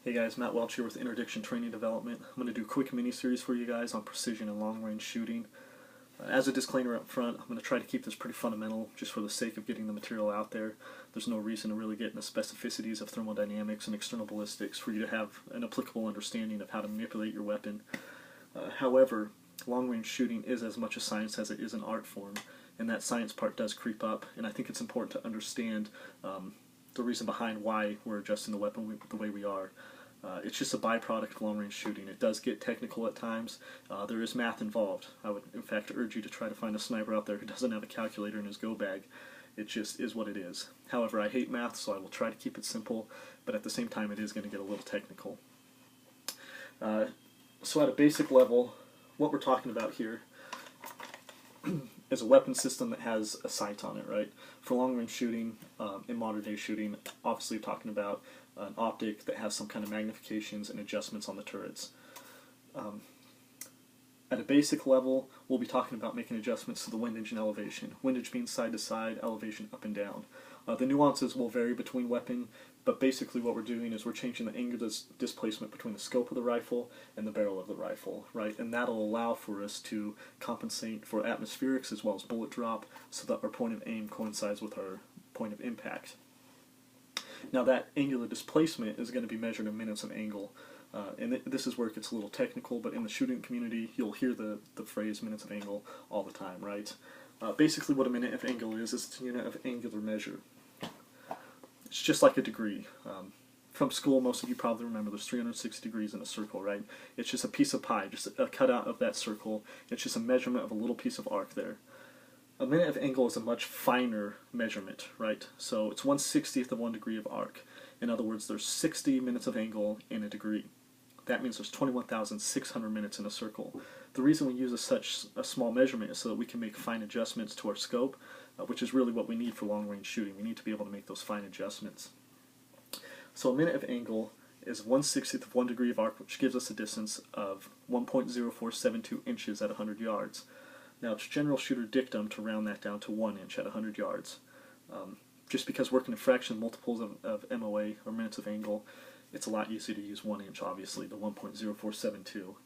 Hey guys, Matt Welch here with Interdiction Training Development. I'm going to do a quick mini-series for you guys on precision and long-range shooting. As a disclaimer up front, I'm going to try to keep this pretty fundamental just for the sake of getting the material out there. There's no reason to really get into specificities of thermodynamics and external ballistics for you to have an applicable understanding of how to manipulate your weapon. However, long-range shooting is as much a science as it is an art form, and that science part does creep up, and I think it's important to understand the reason behind why we're adjusting the weapon the way we are. It's just a byproduct of long-range shooting. It does get technical at times. There is math involved. I would, in fact, urge you to try to find a sniper out there who doesn't have a calculator in his go bag. It just is what it is. However, I hate math, so I will try to keep it simple, but at the same time it is going to get a little technical. So at a basic level, what we're talking about here is a weapon system that has a sight on it, right? For long-range shooting, in modern-day shooting, obviously you're talking about an optic that has some kind of magnifications and adjustments on the turrets. At a basic level, we'll be talking about making adjustments to the windage and elevation. Windage means side to side, elevation up and down. The nuances will vary between weapon, but basically what we're doing is we're changing the angular displacement between the scope of the rifle and the barrel of the rifle, right? And that'll allow for us to compensate for atmospherics as well as bullet drop so that our point of aim coincides with our point of impact. Now that angular displacement is going to be measured in minutes of angle. And this is where it gets a little technical, but in the shooting community, you'll hear the phrase minutes of angle all the time, right? Basically what a minute of angle is it's a unit of angular measure. It's just like a degree. From school, most of you probably remember there's 360 degrees in a circle, right? It's just a piece of pie, just a cutout of that circle. It's just a measurement of a little piece of arc there. A minute of angle is a much finer measurement, right? So it's 1/60th of 1 degree of arc. In other words, there's 60 minutes of angle in a degree. That means there's 21,600 minutes in a circle. The reason we use such a small measurement is so that we can make fine adjustments to our scope, which is really what we need for long-range shooting. We need to be able to make those fine adjustments. So a minute of angle is 1/60th of 1 degree of arc, which gives us a distance of 1.0472 inches at 100 yards. Now, it's general shooter dictum to round that down to 1 inch at 100 yards. Just because working in fraction multiples of MOA, or minutes of angle, it's a lot easier to use 1 inch, obviously, the 1.0472.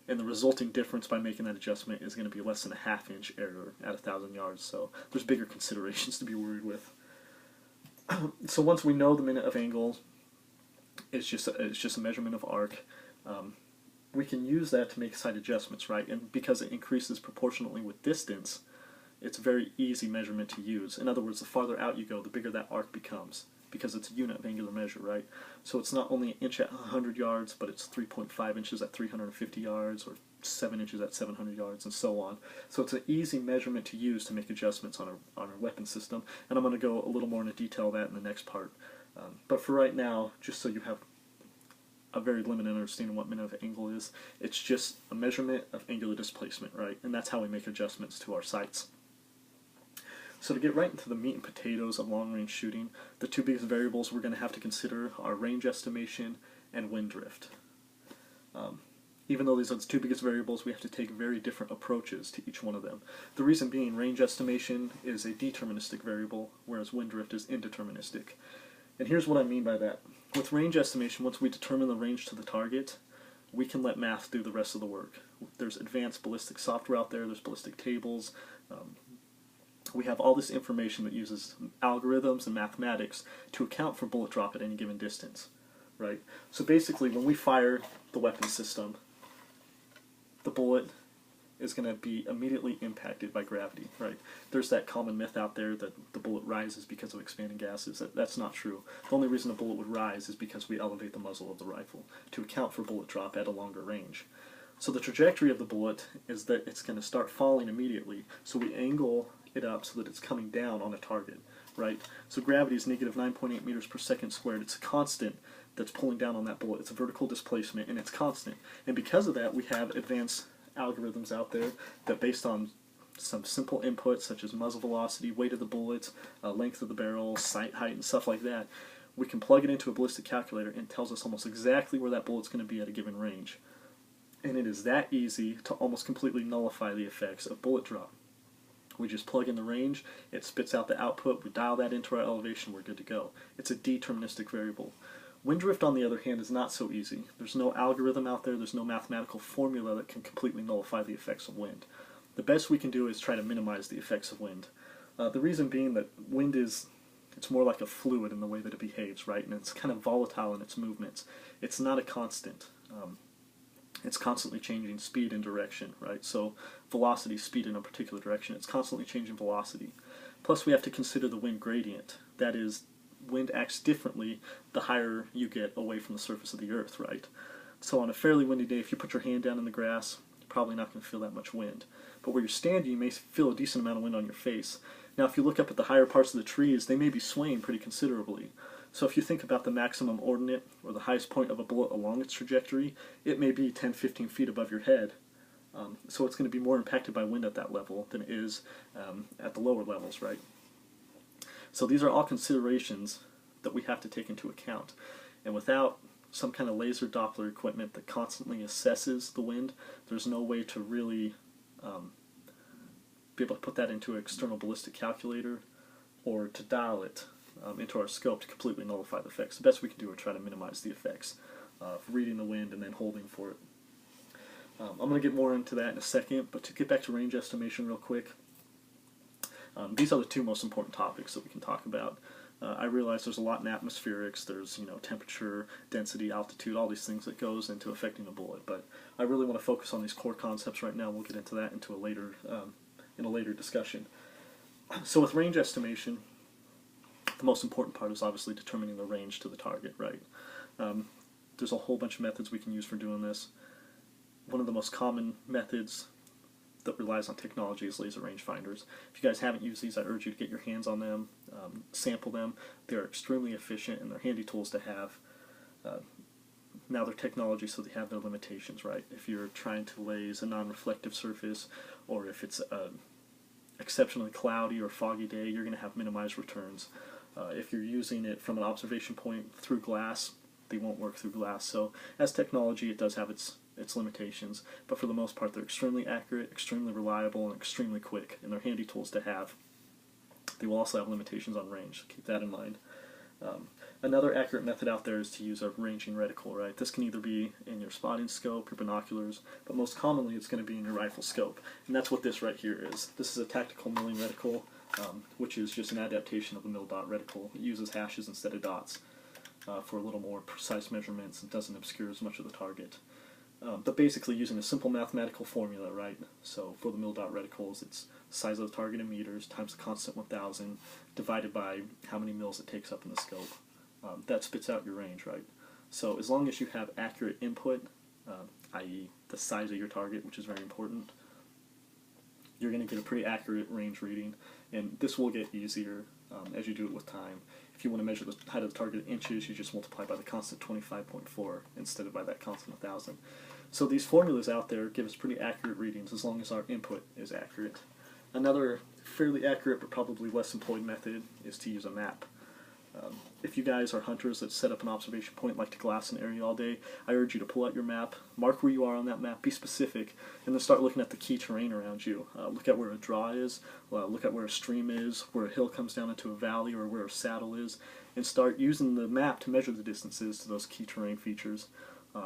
And the resulting difference by making that adjustment is going to be less than a half-inch error at 1,000 yards, so there's bigger considerations to be worried with. So once we know the minute of angle, it's just a measurement of arc. We can use that to make side adjustments, right? And because it increases proportionally with distance, it's a very easy measurement to use. In other words, the farther out you go, the bigger that arc becomes, because it's a unit of angular measure, right? So it's not only an inch at 100 yards, but it's 3.5 inches at 350 yards, or 7 inches at 700 yards, and so on. So it's an easy measurement to use to make adjustments on our weapon system, and I'm going to go a little more into detail of that in the next part. But for right now, just so you have a very limited understanding of what minute of angle is, it's just a measurement of angular displacement, right? And that's how we make adjustments to our sights. So to get right into the meat and potatoes of long-range shooting, the two biggest variables we're going to have to consider are range estimation and wind drift. Even though these are the two biggest variables, we have to take very different approaches to each one of them. The reason being, range estimation is a deterministic variable, whereas wind drift is indeterministic. And here's what I mean by that. With range estimation, once we determine the range to the target, we can let math do the rest of the work. There's advanced ballistic software out there, there's ballistic tables. We have all this information that uses algorithms and mathematics to account for bullet drop at any given distance, right? So basically, when we fire the weapon system, the bullet is going to be immediately impacted by gravity, right? There's that common myth out there that the bullet rises because of expanding gases. That's not true. The only reason a bullet would rise is because we elevate the muzzle of the rifle to account for bullet drop at a longer range. So the trajectory of the bullet is that it's going to start falling immediately, so we angle it up so that it's coming down on a target, right? So gravity is negative 9.8 meters per second squared. It's a constant that's pulling down on that bullet. It's a vertical displacement, and it's constant. And because of that, we have advanced algorithms out there that, based on some simple inputs such as muzzle velocity, weight of the bullet, length of the barrel, sight height, and stuff like that, we can plug it into a ballistic calculator and it tells us almost exactly where that bullet's going to be at a given range. And it is that easy to almost completely nullify the effects of bullet drop. We just plug in the range, it spits out the output, we dial that into our elevation, we're good to go. It's a deterministic variable. Wind drift, on the other hand, is not so easy. There's no algorithm out there, there's no mathematical formula that can completely nullify the effects of wind. The best we can do is try to minimize the effects of wind. The reason being that wind it's more like a fluid in the way that it behaves, right? And it's kind of volatile in its movements. It's not a constant. It's constantly changing speed and direction, right? So velocity, speed in a particular direction, it's constantly changing velocity. Plus we have to consider the wind gradient. That is, wind acts differently the higher you get away from the surface of the earth, right? So on a fairly windy day, if you put your hand down in the grass, you're probably not going to feel that much wind. But where you're standing, you may feel a decent amount of wind on your face. Now if you look up at the higher parts of the trees, they may be swaying pretty considerably. So if you think about the maximum ordinate, or the highest point of a bullet along its trajectory, it may be 10-15 feet above your head. So it's going to be more impacted by wind at that level than it is at the lower levels, right? So these are all considerations that we have to take into account. And without some kind of laser Doppler equipment that constantly assesses the wind, there's no way to really be able to put that into an external ballistic calculator or to dial it into our scope to completely nullify the effects. The best we can do is try to minimize the effects of reading the wind and then holding for it. I'm going to get more into that in a second, but to get back to range estimation real quick, these are the two most important topics that we can talk about. I realize there's a lot in atmospherics, there's temperature, density, altitude, all these things that goes into affecting a bullet, but I really want to focus on these core concepts right now. We'll get into that into in a later discussion. So with range estimation, the most important part is obviously determining the range to the target, right? There's a whole bunch of methods we can use for doing this. One of the most common methods that relies on technology is laser rangefinders. If you guys haven't used these, I urge you to get your hands on them, sample them. They're extremely efficient and they're handy tools to have. Now they're technology, so they have their limitations, right? If you're trying to laze a non-reflective surface, or if it's an exceptionally cloudy or foggy day, you're going to have minimized returns. If you're using it from an observation point through glass, they won't work through glass. So as technology, it does have its limitations, but for the most part they're extremely accurate, extremely reliable, and extremely quick, and they're handy tools to have. They will also have limitations on range, so keep that in mind. Another accurate method out there is to use a ranging reticle, right? This can either be in your spotting scope, your binoculars, but most commonly it's going to be in your rifle scope, and that's what this right here is. This is a tactical milling reticle, which is just an adaptation of a mill dot reticle. It uses hashes instead of dots for a little more precise measurements and doesn't obscure as much of the target. But basically using a simple mathematical formula, right? So for the mill dot reticles, it's the size of the target in meters times the constant 1000 divided by how many mils it takes up in the scope. That spits out your range, right? So as long as you have accurate input, i.e. the size of your target, which is very important, you're going to get a pretty accurate range reading, and this will get easier as you do it with time. If you want to measure the height of the target in inches, you just multiply by the constant 25.4 instead of by that constant 1000. So these formulas out there give us pretty accurate readings as long as our input is accurate. Another fairly accurate but probably less employed method is to use a map. If you guys are hunters that set up an observation point, like to glass an area all day, I urge you to pull out your map, mark where you are on that map, be specific, and then start looking at the key terrain around you. Look at where a draw is, look at where a stream is, where a hill comes down into a valley, or where a saddle is, and start using the map to measure the distances to those key terrain features.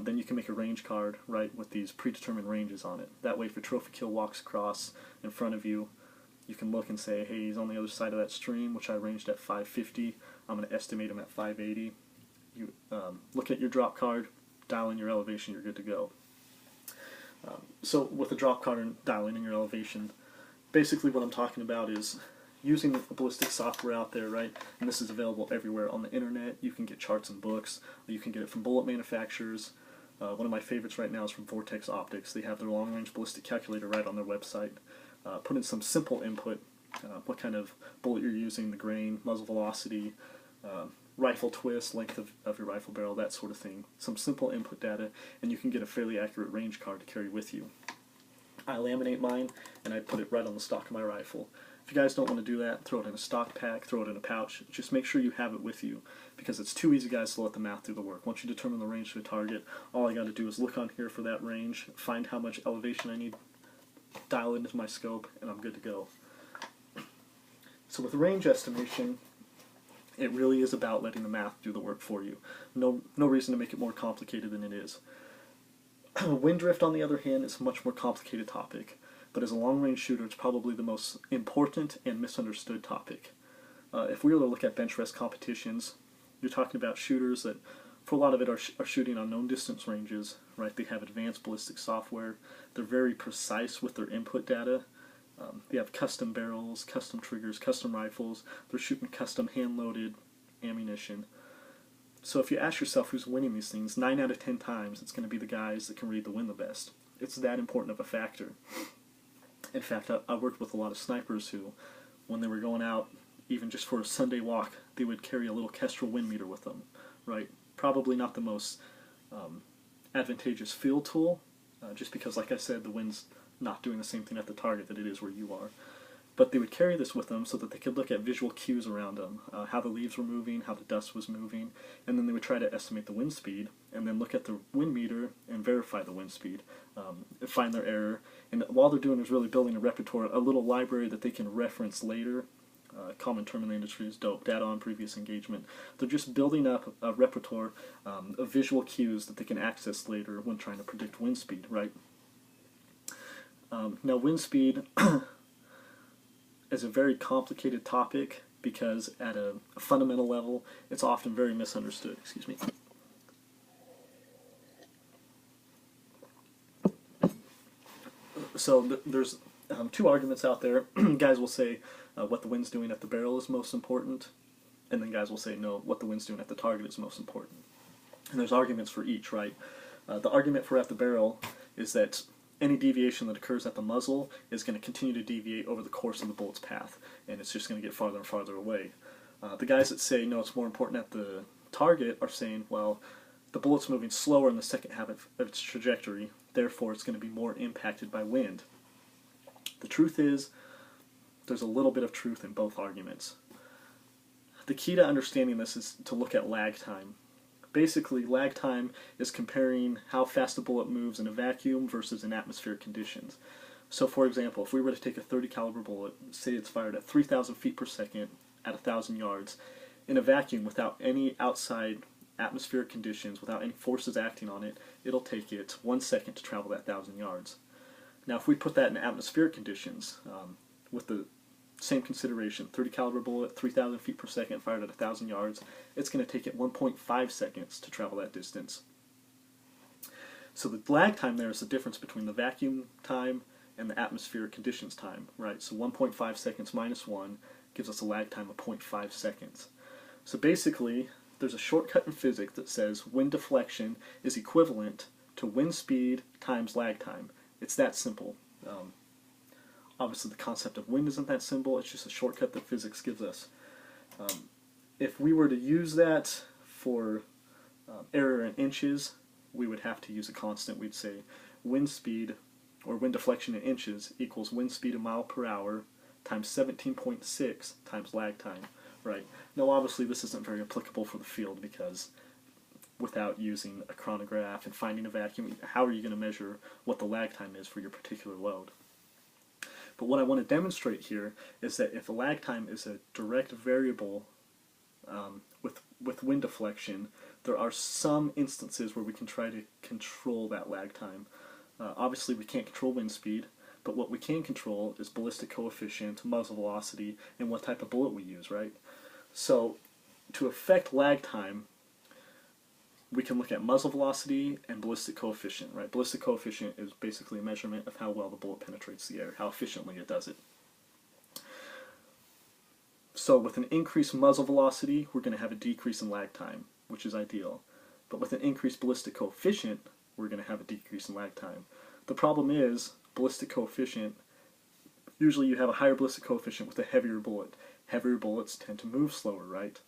Then you can make a range card, right, with these predetermined ranges on it. That way if a trophy kill walks across in front of you, you can look and say, hey, he's on the other side of that stream, which I ranged at 550. I'm going to estimate him at 580. You look at your drop card, dial in your elevation, you're good to go. So with the drop card and dialing in your elevation, basically what I'm talking about is using the ballistic software out there, right? And this is available everywhere on the internet. You can get charts and books. You can get it from bullet manufacturers. One of my favorites right now is from Vortex Optics. They have their long-range ballistic calculator right on their website. Put in some simple input, what kind of bullet you're using, the grain, muzzle velocity, rifle twist, length of your rifle barrel, that sort of thing. Some simple input data, and you can get a fairly accurate range card to carry with you. I laminate mine, and I put it right on the stock of my rifle. If you guys don't want to do that, throw it in a stock pack, throw it in a pouch. Just make sure you have it with you, because it's too easy, guys, to let the math do the work. Once you determine the range of a target, all I got to do is look on here for that range, find how much elevation I need, dial it into my scope, and I'm good to go. So with range estimation, It really is about letting the math do the work for you. No reason to make it more complicated than it is. Wind drift, on the other hand, is a much more complicated topic, but as a long-range shooter, it's probably the most important and misunderstood topic. If we were to look at bench rest competitions, you're talking about shooters that, for a lot of it, are shooting on known distance ranges, right? They have advanced ballistic software. They're very precise with their input data. They have custom barrels, custom triggers, custom rifles. They're shooting custom hand-loaded ammunition. So if you ask yourself who's winning these things, 9 out of 10 times it's going to be the guys that can read the wind the best. It's that important of a factor. In fact, I worked with a lot of snipers who, when they were going out, even just for a Sunday walk, they would carry a little Kestrel wind meter with them, right? Probably not the most advantageous field tool, just because, like I said, the wind's not doing the same thing at the target that it is where you are. But they would carry this with them so that they could look at visual cues around them, how the leaves were moving, how the dust was moving, and then they would try to estimate the wind speed, and then look at the wind meter and verify the wind speed, find their error. And all they're doing is really building a repertoire, a little library that they can reference later. Common term in the industry is dope, data on previous engagement. They're just building up a repertoire of visual cues that they can access later when trying to predict wind speed, right? Now, wind speed is a very complicated topic because at a fundamental level, it's often very misunderstood. Excuse me. So there's two arguments out there. Guys will say what the wind's doing at the barrel is most important, and then guys will say no, what the wind's doing at the target is most important. And there's arguments for each, right? The argument for at the barrel is that any deviation that occurs at the muzzle is going to continue to deviate over the course of the bullet's path, and it's just going to get farther and farther away. The guys that say, no, it's more important at the target are saying, well, the bullet's moving slower in the second half of its trajectory, therefore it's going to be more impacted by wind. The truth is, there's a little bit of truth in both arguments. The key to understanding this is to look at lag time. Basically, lag time is comparing how fast a bullet moves in a vacuum versus in atmospheric conditions. So, for example, if we were to take a .30 caliber bullet, say it's fired at 3,000 feet per second at 1,000 yards, in a vacuum without any outside atmospheric conditions, without any forces acting on it, it'll take it 1 second to travel that 1,000 yards. Now, if we put that in atmospheric conditions, with the same consideration, .30 caliber bullet, 3,000 feet per second, fired at 1,000 yards, it's going to take it 1.5 seconds to travel that distance. So the lag time there is the difference between the vacuum time and the atmospheric conditions time, right? So 1.5 seconds minus 1 gives us a lag time of 0.5 seconds. So basically, there's a shortcut in physics that says wind deflection is equivalent to wind speed times lag time. It's that simple. Obviously, the concept of wind isn't that simple. It's just a shortcut that physics gives us. If we were to use that for error in inches, we would have to use a constant. We'd say wind speed, or wind deflection in inches, equals wind speed a mile per hour times 17.6 times lag time. Right. Now, obviously, this isn't very applicable for the field because without using a chronograph and finding a vacuum, how are you going to measure what the lag time is for your particular load? But what I want to demonstrate here is that if the lag time is a direct variable with wind deflection, there are some instances where we can try to control that lag time. Obviously, we can't control wind speed, but what we can control is ballistic coefficient, muzzle velocity, and what type of bullet we use, right? So, to affect lag time, we can look at muzzle velocity and ballistic coefficient, right? Ballistic coefficient is basically a measurement of how well the bullet penetrates the air, how efficiently it does it. So with an increased muzzle velocity, we're going to have a decrease in lag time, which is ideal. But with an increased ballistic coefficient, we're going to have a decrease in lag time. The problem is, ballistic coefficient, usually you have a higher ballistic coefficient with a heavier bullet. Heavier bullets tend to move slower, right?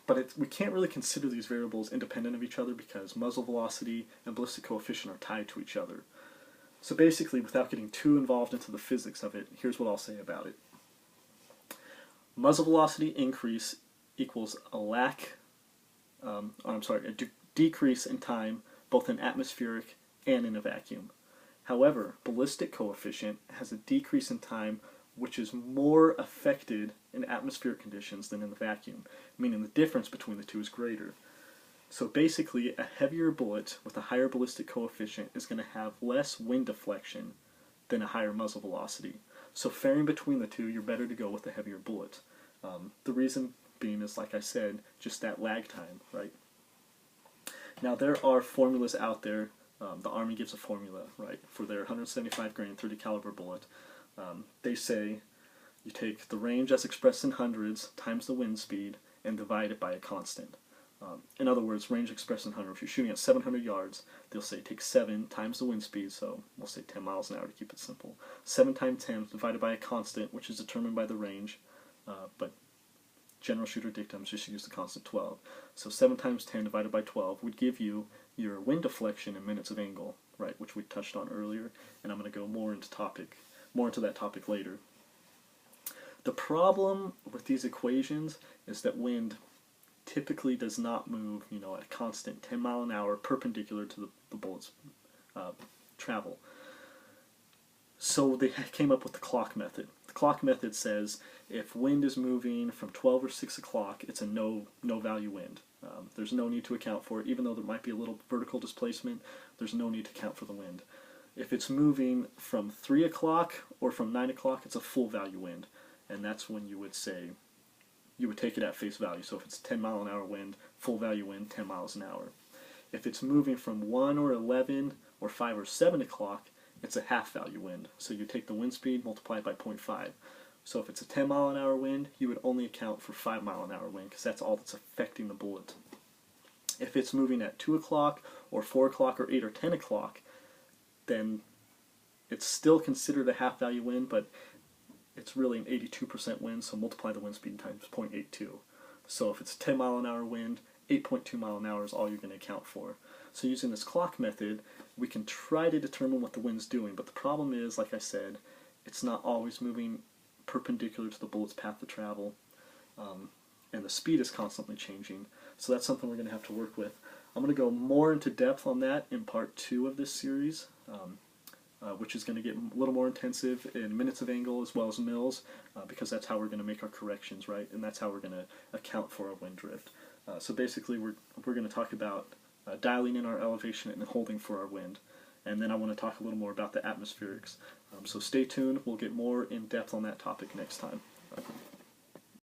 But we can't really consider these variables independent of each other because muzzle velocity and ballistic coefficient are tied to each other. So basically, without getting too involved into the physics of it, here's what I'll say about it. Muzzle velocity increase equals a decrease in time, both in atmospheric and in a vacuum. However, ballistic coefficient has a decrease in time which is more affected in atmospheric conditions than in the vacuum, meaning the difference between the two is greater. So basically, a heavier bullet with a higher ballistic coefficient is going to have less wind deflection than a higher muzzle velocity. So faring between the two, you're better to go with a heavier bullet. The reason being is, like I said, just that lag time, right? Now there are formulas out there. The Army gives a formula, right, for their 175 grain 30 caliber bullet. They say you take the range as expressed in hundreds times the wind speed and divide it by a constant. In other words, range expressed in hundreds. If you're shooting at 700 yards, they'll say take 7 times the wind speed, so we'll say 10 miles an hour to keep it simple. 7 times 10 divided by a constant, which is determined by the range, but general shooter dictums just use the constant 12. So 7 times 10 divided by 12 would give you your wind deflection in minutes of angle, right, which we touched on earlier, and I'm going to go more into that topic later. The problem with these equations is that wind typically does not move, at a constant 10 mile an hour perpendicular to the bullet's travel. So they came up with the clock method. The clock method says if wind is moving from 12 or 6 o'clock, it's a no value wind. There's no need to account for it. Even though there might be a little vertical displacement, there's no need to account for the wind. If it's moving from 3 o'clock or from 9 o'clock, it's a full value wind. And that's when you would say, you would take it at face value. So if it's 10 mile an hour wind, full value wind, 10 miles an hour. If it's moving from 1 or 11 or 5 or 7 o'clock, it's a half value wind. So you take the wind speed, multiply it by 0.5. So if it's a 10 mile an hour wind, you would only account for 5 mile an hour wind, because that's all that's affecting the bullet. If it's moving at 2 o'clock or 4 o'clock or 8 or 10 o'clock, then it's still considered a half value wind, but it's really an 82% wind, so multiply the wind speed times 0.82. So if it's a 10 mile an hour wind, 8.2 mile an hour is all you're going to account for. So using this clock method, we can try to determine what the wind's doing, but the problem is, like I said, it's not always moving perpendicular to the bullet's path of travel, and the speed is constantly changing. So that's something we're going to have to work with. I'm going to go more into depth on that in part 2 of this series, which is going to get a little more intensive in minutes of angle as well as mils, because that's how we're going to make our corrections, right? And that's how we're going to account for our wind drift. So basically, we're going to talk about dialing in our elevation and holding for our wind. And then I want to talk a little more about the atmospherics. So stay tuned. We'll get more in depth on that topic next time.